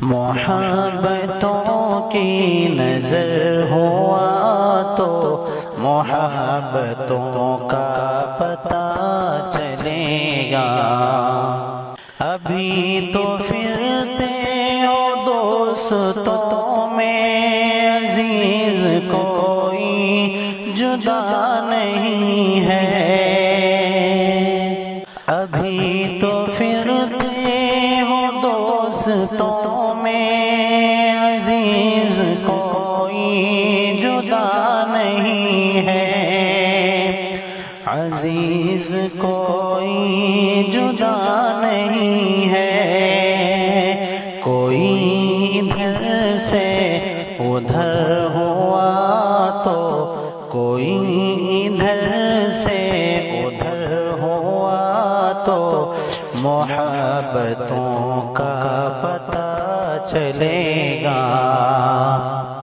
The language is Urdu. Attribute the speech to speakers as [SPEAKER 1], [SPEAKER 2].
[SPEAKER 1] محبتوں کی نظر ہوا تو محبتوں کا پتہ چلے گا۔ ابھی تو پھرتے ہو دوستوں میں عزیز کوئی جدا نہیں ہے۔ ابھی تو پھرتے ہو دوستوں میں عزیز کوئی جدا نہیں ہے۔ عزیز کوئی جدا نہیں ہے۔ کوئی ادھر سے ادھر ہوا تو کوئی ادھر سے ادھر ہوا تو محبتوں کا پتہ چلے گا۔